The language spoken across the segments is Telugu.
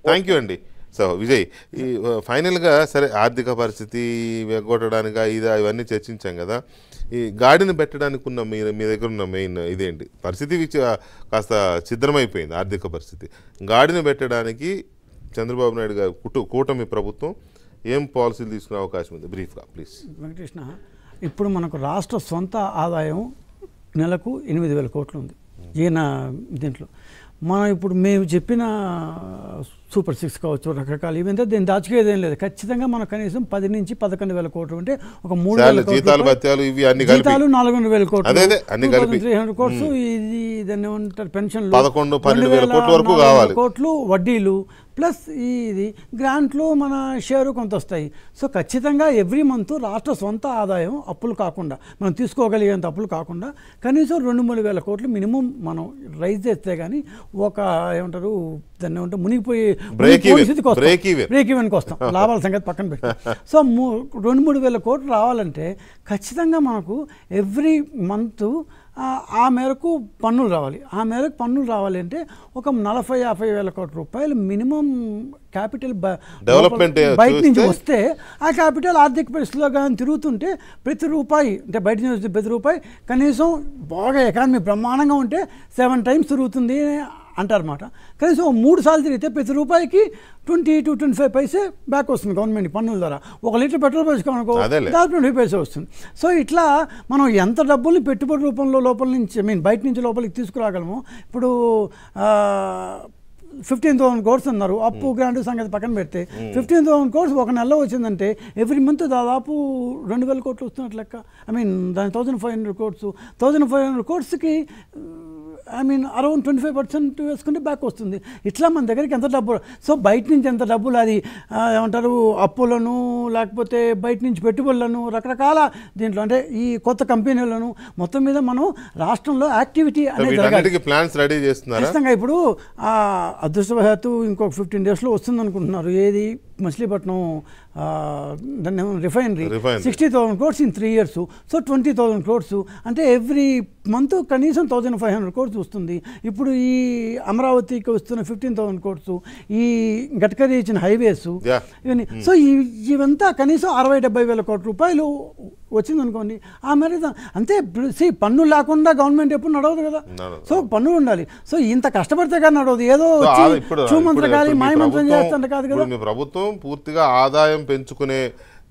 థ్యాంక్ యూ అండి. సో విజయ్, ఈ ఫైనల్గా సరే ఆర్థిక పరిస్థితి వెగ్గొట్టడానికి ఇవన్నీ చర్చించాం కదా, ఈ గాడిని పెట్టడానికి ఉన్న మీ దగ్గర ఉన్న మెయిన్ ఇదేంటి? పరిస్థితి కాస్త ఛిద్రమైపోయింది ఆర్థిక పరిస్థితి. గాడిని పెట్టడానికి చంద్రబాబు నాయుడు గారు కూటమి ప్రభుత్వం ఏం పాలసీలు తీసుకునే అవకాశం ఉంది? బ్రీఫ్గా ప్లీజ్. వెంకటకృష్ణ, ఇప్పుడు మనకు రాష్ట్ర సొంత ఆదాయం నెలకు 8,000 కోట్లు ఉంది ఈయన దీంట్లో. మనం ఇప్పుడు మేము చెప్పిన సూపర్ 6 కావచ్చు, రకరకాలు ఇవంతా దీన్ని దాచుకోయేది ఏం లేదు. ఖచ్చితంగా మనం కనీసం 10 నుంచి 11,000 కోట్లు అంటే ఒక 3,000 జీతాలు 400,000 కోట్లు, 300 కోట్లు ఇది దాన్ని ఏమంటారు పెన్షన్లు, 12,000 కోట్లు వడ్డీలు ప్లస్ ఇది గ్రాంట్లు మన షేరు కొంత వస్తాయి. సో ఖచ్చితంగా ఎవ్రీ మంత్ రాష్ట్ర సొంత ఆదాయం అప్పులు కాకుండా మనం తీసుకోగలిగేంత అప్పులు కాకుండా కనీసం 2-3 వేల కోట్లు మినిమం మనం రైజ్ చేస్తే కానీ ఒక ఏమంటారు దాన్ని ఏమంటారు మునిగిపోయి బ్రేక్ ఈవెన్కి వస్తాం. లాభాల సంగతి పక్కన పెట్టి సో 2-3 వేల కోట్లు రావాలంటే ఖచ్చితంగా మనకు ఎవ్రీ మంత్ ఆ మేరకు పన్నులు రావాలి. ఆ మేరకు పన్నులు రావాలి అంటే ఒక 40-50 వేల కోట్ల రూపాయలు మినిమం క్యాపిటల్ డెవలప్మెంట్ బయట నుంచి వస్తే ఆ క్యాపిటల్ ఆర్థిక పరిస్థితిలో కానీ తిరుగుతుంటే ప్రతి రూపాయి అంటే బయట నుంచి వస్తే ప్రతి రూపాయి కనీసం బాగా ఎకానమీ బ్రహ్మాండంగా ఉంటే 7 times తిరుగుతుంది అంటారన్నమాట. కనీసం 3 సార్లు తిరిగితే ప్రతి రూపాయికి 20-25 పైసే బ్యాక్ వస్తుంది గవర్నమెంట్ పన్నుల ద్వారా. 1 లీటర్ పెట్రోల్ పోసుకోనుకో దాదాపు 20 పైసే వస్తుంది. సో ఇట్లా మనం ఎంత డబ్బుల్ని పెట్టుబడి రూపంలో లోపల నుంచి బయట నుంచి లోపలికి తీసుకురాగలము. ఇప్పుడు 15,000 crores అన్నారు, అప్పు గ్రాంట్ సంగతి పక్కన పెడితే 15,000 crores ఒక నెలలో వచ్చిందంటే ఎవ్రీ మంత్ దాదాపు 2,000 కోట్లు వస్తున్నట్లు లెక్క. దాని 1,500 crores 1,500 crores-కి అరౌండ్ 25% వేసుకుంటే బ్యాక్ వస్తుంది. ఇట్లా మన దగ్గరికి ఎంత డబ్బు, సో బయట నుంచి ఎంత డబ్బులు అది ఏమంటారు అప్పులను లేకపోతే బయట నుంచి పెట్టుబడులను రకరకాల దీంట్లో అంటే ఈ కొత్త కంపెనీలను మొత్తం మీద మనం రాష్ట్రంలో యాక్టివిటీ అనేది జరగాలి. ప్లాన్స్ రెడీ చేస్తున్నారు. ఖచ్చితంగా ఇప్పుడు అదృష్టవశాత్తు ఇంకొక 15 daysలో వస్తుంది అనుకుంటున్నారు. ఏది మచిలీపట్నం దాన్ని refinery 60,000 crores in 3 years. So 20,000 crores అంటే ఎవ్రీ మంత్ కనీసం 1,500 crores వస్తుంది. ఇప్పుడు ఈ అమరావతికి వస్తున్న 15,000 crores, ఈ గడ్కరీ ఇచ్చిన హైవేస్ ఇవన్నీ, సో ఇవంతా కనీసం 60-70 వేల కోట్ల రూపాయలు వచ్చిందనుకోండి. ఆ మేర అంతే. పన్ను లేకుండా గవర్నమెంట్ ఎప్పుడు నడవదు కదా. సో పన్నులు ఉండాలి. సో ఇంత కష్టపడితే కానీ నడవదు. ఏదో చూమంత్రకాలి మాయమంత్రం చేస్తుంటే కాదు కదా. ప్రభుత్వం పూర్తిగా ఆదాయం పెంచుకునే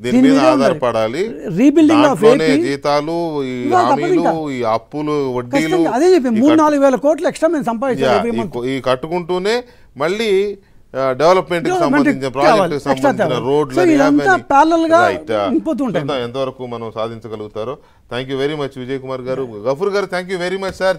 దీని మీద ఆధారపడాలి. రీబిల్డింగ్ ఆఫ్ జీతాలు, ఈ హామీలు, ఈ అప్పులు, వడ్డీలు, అదే చెప్పి 3-4 వేల కోట్లు ఎక్స్ట్రా మేము సంపాదించాలి. ఈ కట్టుకుంటూనే మళ్ళీ డెవలప్మెంట్ కి సంబంధించిన ప్రాజెక్ట్ సంబంధించిన రోడ్లు ఎంతవరకు మనం సాధించగలుగుతారో. Thank you very much Vijay Kumar గారు. గఫూర్ గారు thank you very much sir.